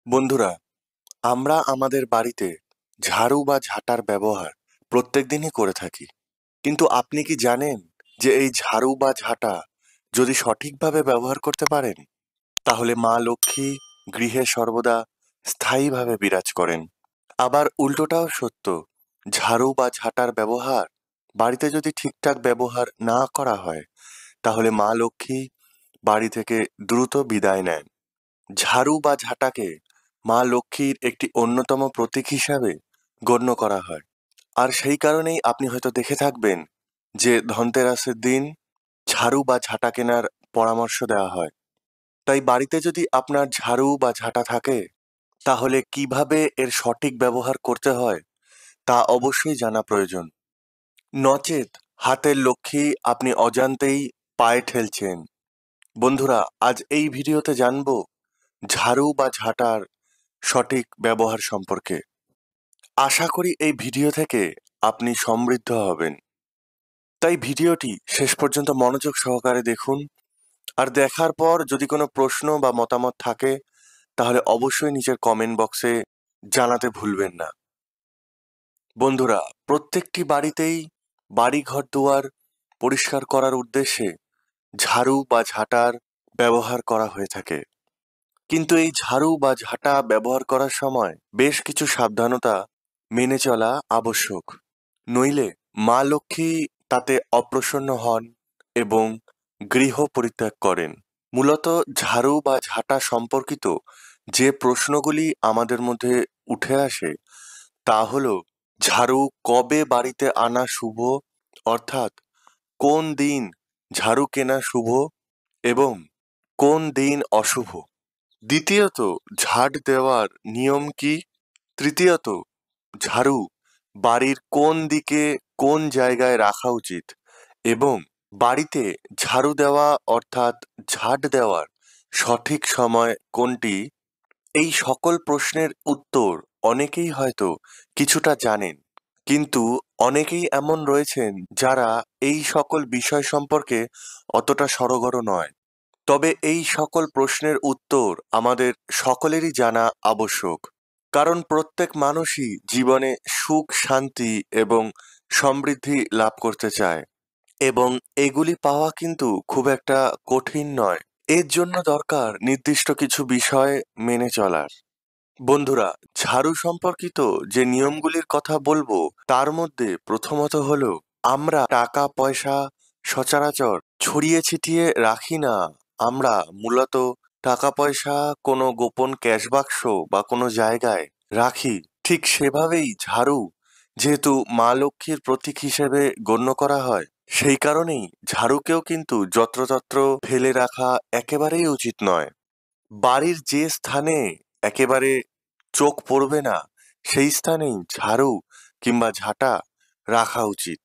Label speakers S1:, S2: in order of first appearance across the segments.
S1: বন্ধুরা, আমরা আমাদের বাড়িতে ঝাড়ু বা ঝাঁটার ব্যবহার প্রত্যেকদিনই করে থাকি। কিন্তু আপনি কি জানেন যে এই ঝাড়ু বা ঝাঁটা যদি সঠিকভাবে ব্যবহার করতে পারেন, তাহলে মা লক্ষ্মী গৃহে সর্বদা স্থায়ীভাবে বিরাজ করেন। আবার উল্টোটাও সত্য, ঝাড়ু বা ঝাঁটার ব্যবহার বাড়িতে যদি ঠিকঠাক ব্যবহার না করা হয়, তাহলে মা লক্ষ্মী বাড়ি থেকে দ্রুত বিদায় নেন। ঝাড়ু বা ঝাঁটাকে মা লক্ষ্মীর একটি অন্যতম প্রতীক হিসাবে গণ্য করা হয়। আর সেই কারণেই আপনি হয়তো দেখে থাকবেন যে ধনতেরাসের দিন ঝাড়ু বা ঝাঁটা কেনার পরামর্শ দেওয়া হয়। তাই বাড়িতে যদি আপনার ঝাড়ু বা ঝাঁটা থাকে, তাহলে কিভাবে এর সঠিক ব্যবহার করতে হয় তা অবশ্যই জানা প্রয়োজন। নচেত হাতের লক্ষ্মী আপনি অজান্তেই পায়ে ঠেলছেন। বন্ধুরা, আজ এই ভিডিওতে জানবো ঝাড়ু বা ঝাঁটার সঠিক ব্যবহার সম্পর্কে। আশা করি এই ভিডিও থেকে আপনি সমৃদ্ধ হবেন। তাই ভিডিওটি শেষ পর্যন্ত মনোযোগ সহকারে দেখুন। আর দেখার পর যদি কোনো প্রশ্ন বা মতামত থাকে, তাহলে অবশ্যই নিচের কমেন্ট বক্সে জানাতে ভুলবেন না। বন্ধুরা, প্রত্যেকটি বাড়িতেই বাড়িঘর দুয়ার পরিষ্কার করার উদ্দেশ্যে ঝাড়ু বা ঝাঁটার ব্যবহার করা হয়ে থাকে। কিন্তু এই ঝাড়ু বা ঝাঁটা ব্যবহার করার সময় বেশ কিছু সাবধানতা মেনে চলা আবশ্যক। নইলে মা লক্ষ্মী তাতে অপ্রসন্ন হন এবং গৃহ পরিত্যাগ করেন। মূলত ঝাড়ু বা ঝাঁটা সম্পর্কিত যে প্রশ্নগুলি আমাদের মধ্যে উঠে আসে, তা হলো ঝাড়ু কবে বাড়িতে আনা শুভ, অর্থাৎ কোন দিন ঝাড়ু কেনা শুভ এবং কোন দিন অশুভ। দ্বিতীয়ত, ঝাড় দেওয়ার নিয়ম কি? তৃতীয়ত, ঝাড়ু বাড়ির কোন দিকে কোন জায়গায় রাখা উচিত এবং বাড়িতে ঝাড়ু দেওয়া অর্থাৎ ঝাঁট দেওয়ার সঠিক সময় কোনটি? এই সকল প্রশ্নের উত্তর অনেকেই হয়তো কিছুটা জানেন, কিন্তু অনেকেই এমন রয়েছেন যারা এই সকল বিষয় সম্পর্কে অতটা সড়গড় নয়। তবে এই সকল প্রশ্নের উত্তর আমাদের সকলেরই জানা আবশ্যক, কারণ প্রত্যেক মানুষই জীবনে সুখ, শান্তি এবং সমৃদ্ধি লাভ করতে চায়, এবং এগুলি পাওয়া কিন্তু খুব একটা কঠিন নয়। এর জন্য দরকার নির্দিষ্ট কিছু বিষয় মেনে চলার। বন্ধুরা, ঝাড়ু সম্পর্কিত যে নিয়মগুলির কথা বলবো, তার মধ্যে প্রথমত হলো, আমরা টাকা পয়সা সচরাচর ছড়িয়ে ছিটিয়ে রাখি না। আমরা মূলত টাকা পয়সা কোনো গোপন ক্যাশ বাক্স বা কোনো জায়গায় রাখি। ঠিক সেভাবেই ঝাড়ু যেহেতু মা লক্ষ্মীর প্রতীক হিসেবে গণ্য করা হয়, সেই কারণেই ঝাড়ুকেও কিন্তু যত্রতত্র ফেলে রাখা একেবারেই উচিত নয়। বাড়ির যে স্থানে একেবারে চোখ পড়বে না, সেই স্থানেই ঝাড়ু কিংবা ঝাঁটা রাখা উচিত।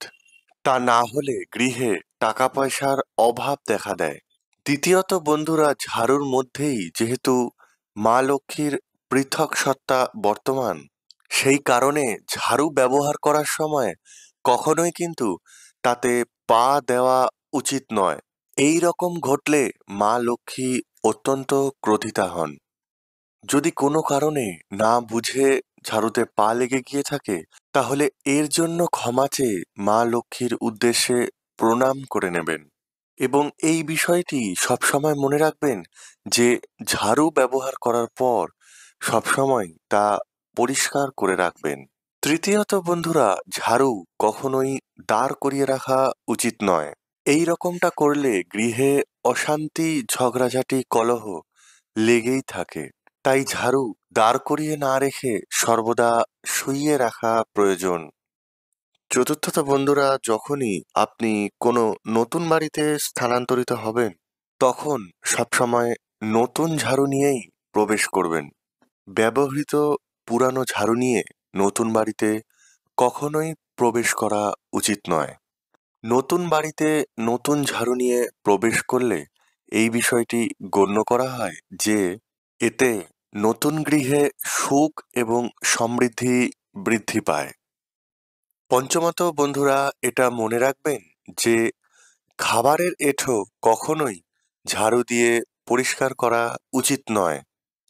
S1: তা না হলে গৃহে টাকা পয়সার অভাব দেখা দেয়। দ্বিতীয়ত বন্ধুরা, ঝাড়ুর মধ্যেই যেহেতু মা লক্ষ্মীর পৃথক সত্তা বর্তমান, সেই কারণে ঝাড়ু ব্যবহার করার সময় কখনোই কিন্তু তাতে পা দেওয়া উচিত নয়। এই রকম ঘটলে মা লক্ষ্মী অত্যন্ত ক্রোধিতা হন। যদি কোনো কারণে না বুঝে ঝাড়ুতে পা লেগে গিয়ে থাকে, তাহলে এর জন্য ক্ষমা চেয়ে মা লক্ষ্মীর উদ্দেশ্যে প্রণাম করে নেবেন। এবং এই বিষয়টি সবসময় মনে রাখবেন যে ঝাড়ু ব্যবহার করার পর সবসময় তা পরিষ্কার করে রাখবেন। তৃতীয়ত বন্ধুরা, ঝাড়ু কখনোই দাঁড় করিয়ে রাখা উচিত নয়। এই রকমটা করলে গৃহে অশান্তি, ঝগড়াঝাটি, কলহ লেগেই থাকে। তাই ঝাড়ু দাঁড় করিয়ে না রেখে সর্বদা শুইয়ে রাখা প্রয়োজন। চতুর্থত বন্ধুরা, যখনই আপনি কোনো নতুন বাড়িতে স্থানান্তরিত হবেন, তখন সবসময় নতুন ঝাড়ু নিয়েই প্রবেশ করবেন। ব্যবহৃত পুরানো ঝাড়ু নিয়ে নতুন বাড়িতে কখনোই প্রবেশ করা উচিত নয়। নতুন বাড়িতে নতুন ঝাড়ু নিয়ে প্রবেশ করলে এই বিষয়টি গণ্য করা হয় যে এতে নতুন গৃহে সুখ এবং সমৃদ্ধি বৃদ্ধি পায়। পঞ্চমত বন্ধুরা, এটা মনে রাখবেন যে খাবারের এঁঠো কখনোই ঝাড়ু দিয়ে পরিষ্কার করা উচিত নয়।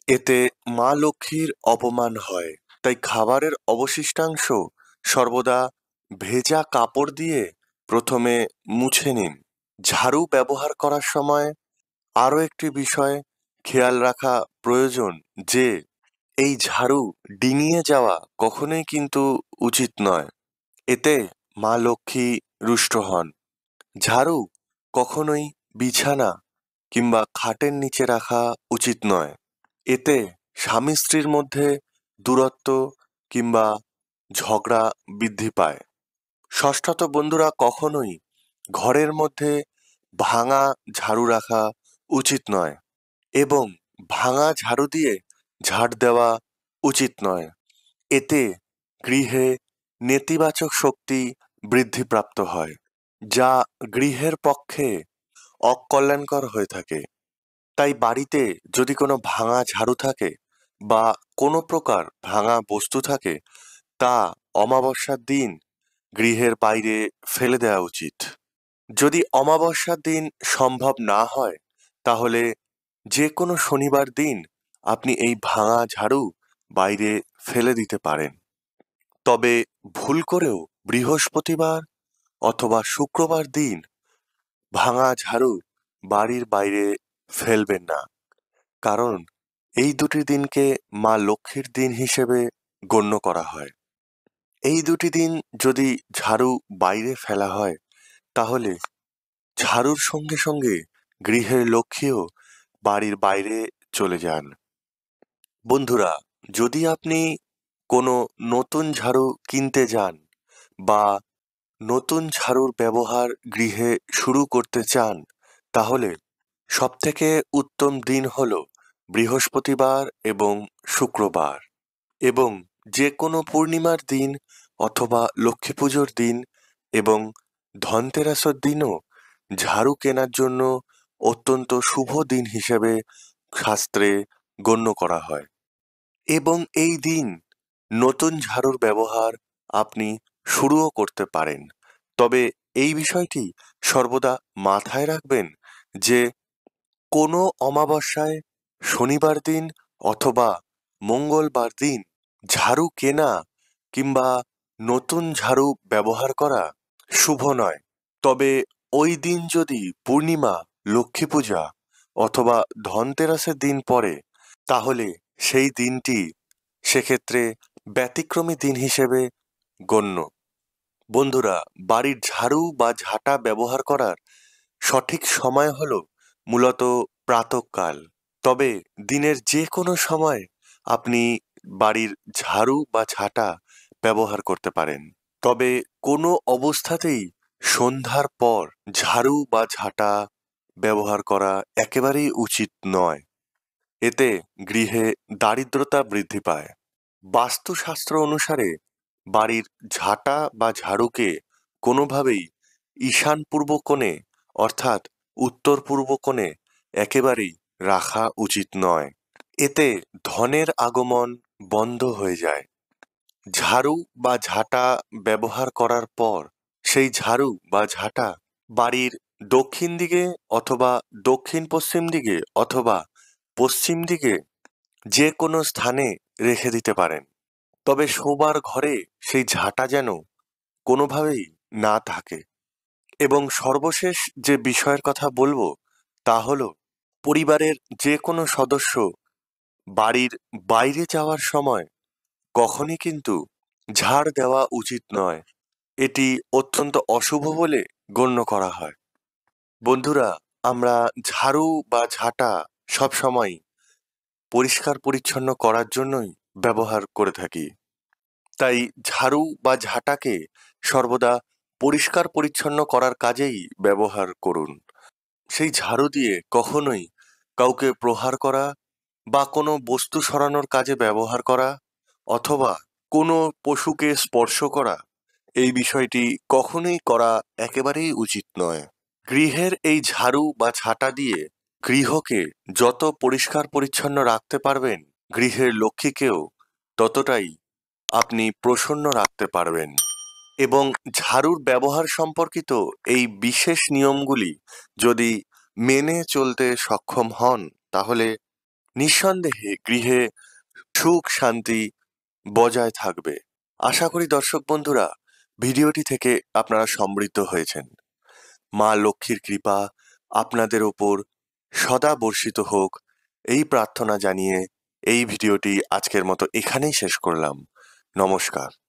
S1: এতে মা লক্ষ্মীর অপমান হয়। তাই খাবারের অবশিষ্টাংশ সর্বদা ভেজা কাপড় দিয়ে প্রথমে মুছে নিন। ঝাড়ু ব্যবহার করার সময় আরও একটি বিষয় খেয়াল রাখা প্রয়োজন যে এই ঝাড়ু ডিঙিয়ে যাওয়া কখনোই কিন্তু উচিত নয়। এতে মা লক্ষ্মী রুষ্ট হন। ঝাড়ু কখনোই বিছানা কিংবা খাটের নিচে রাখা উচিত নয়। এতে স্বামী স্ত্রীর মধ্যে দূরত্ব কিংবা ঝগড়া বৃদ্ধি পায়। ষষ্ঠত বন্ধুরা, কখনোই ঘরের মধ্যে ভাঙা ঝাড়ু রাখা উচিত নয় এবং ভাঙা ঝাড়ু দিয়ে ঝাড় দেওয়া উচিত নয়। এতে গৃহে নেতিবাচক শক্তি বৃদ্ধিপ্রাপ্ত হয়, যা গৃহের পক্ষে অকল্যাণকর হয়ে থাকে। তাই বাড়িতে যদি কোনো ভাঙা ঝাড়ু থাকে বা কোনো প্রকার ভাঙা বস্তু থাকে, তা অমাবস্যার দিন গৃহের বাইরে ফেলে দেওয়া উচিত। যদি অমাবস্যার দিন সম্ভব না হয়, তাহলে যে কোনো শনিবার দিন আপনি এই ভাঙা ঝাড়ু বাইরে ফেলে দিতে পারেন। তবে ভুল করেও বৃহস্পতিবার অথবা শুক্রবার দিন ভাঙা ঝাড়ু বাড়ির বাইরে ফেলবেন না, কারণ এই দুটি দিনকে মা লক্ষ্মীর দিন হিসেবে গণ্য করা হয়। এই দুটি দিন যদি ঝাড়ু বাইরে ফেলা হয়, তাহলে ঝাড়ুর সঙ্গে সঙ্গে গৃহের লক্ষ্মীও বাড়ির বাইরে চলে যান। বন্ধুরা, যদি আপনি কোনো নতুন ঝাড়ু কিনতে যান বা নতুন ঝাড়ুর ব্যবহার গৃহে শুরু করতে চান, তাহলে সবথেকে উত্তম দিন হলো বৃহস্পতিবার এবং শুক্রবার, এবং যে কোনো পূর্ণিমার দিন অথবা লক্ষ্মী পুজোর দিন এবং ধনতেরাসের দিনও ঝাড়ু কেনার জন্য অত্যন্ত শুভ দিন হিসেবে শাস্ত্রে গণ্য করা হয়। এবং এই দিন নতুন ঝাড়ুর ব্যবহার আপনি শুরুও করতে পারেন। তবে এই বিষয়টি সর্বদা মাথায় রাখবেন যে কোনো অমাবস্যায়, শনিবার দিন অথবা মঙ্গলবার দিন ঝাড়ু কেনা কিংবা নতুন ঝাড়ু ব্যবহার করা শুভ নয়। তবে ওই দিন যদি পূর্ণিমা, লক্ষ্মী পূজা অথবা ধনতেরাসের দিন পড়ে, তাহলে সেই দিনটি সেক্ষেত্রে ব্যতিক্রমী দিন হিসেবে গণ্য। বন্ধুরা, বাড়ির ঝাড়ু বা ঝাঁটা ব্যবহার করার সঠিক সময় হলো মূলত প্রাতঃকাল। তবে দিনের যে কোনো সময় আপনি বাড়ির ঝাড়ু বা ঝাঁটা ব্যবহার করতে পারেন। তবে কোনো অবস্থাতেই সন্ধ্যার পর ঝাড়ু বা ঝাঁটা ব্যবহার করা একেবারেই উচিত নয়। এতে গৃহে দারিদ্রতা বৃদ্ধি পায়। বাস্তুশাস্ত্র অনুসারে বাড়ির ঝাঁটা বা ঝাড়ুকে কোনোভাবেই ঈশান পূর্ব কোণে অর্থাৎ উত্তর পূর্ব কোণে একেবারেই রাখা উচিত নয়। এতে ধনের আগমন বন্ধ হয়ে যায়। ঝাড়ু বা ঝাঁটা ব্যবহার করার পর সেই ঝাড়ু বা ঝাঁটা বাড়ির দক্ষিণ দিকে অথবা দক্ষিণ পশ্চিম দিকে অথবা পশ্চিম দিকে যে কোনো স্থানে রেখে দিতে পারেন। তবে শোবার ঘরে সেই ঝাঁটা যেন কোনোভাবেই না থাকে। এবং সর্বশেষ যে বিষয়ের কথা বলবো, তা হলো পরিবারের যে কোনো সদস্য বাড়ির বাইরে যাওয়ার সময় কখনই কিন্তু ঝাড় দেওয়া উচিত নয়। এটি অত্যন্ত অশুভ বলে গণ্য করা হয়। বন্ধুরা, আমরা ঝাড়ু বা ঝাঁটা সবসময় পরিষ্কার পরিচ্ছন্ন করার জন্যই ব্যবহার করে থাকি। তাই ঝাড়ু বা ঝাঁটাকে সর্বদা পরিষ্কার পরিচ্ছন্ন করার কাজেই ব্যবহার করুন। সেই ঝাড়ু দিয়ে কখনোই কাউকে প্রহার করা বা কোনো বস্তু সরানোর কাজে ব্যবহার করা অথবা কোনো পশুকে স্পর্শ করা, এই বিষয়টি কখনোই করা একেবারেই উচিত নয়। গৃহের এই ঝাড়ু বা ঝাঁটা দিয়ে গৃহকে যত পরিষ্কার পরিচ্ছন্ন রাখতে পারবেন, গৃহের লক্ষ্মীকেও ততটাই আপনি প্রসন্ন রাখতে পারবেন। এবং ঝাড়ুর ব্যবহার সম্পর্কিত এই বিশেষ নিয়মগুলি যদি মেনে চলতে সক্ষম হন, তাহলে নিঃসন্দেহে গৃহে সুখ শান্তি বজায় থাকবে। আশা করি দর্শক বন্ধুরা ভিডিওটি থেকে আপনারা সমৃদ্ধ হয়েছেন। মা লক্ষ্মীর কৃপা আপনাদের ওপর সদা বর্ষিত হোক এই প্রার্থনা জানিয়ে এই ভিডিওটি আজকের মতো এখানেই শেষ করলাম। নমস্কার।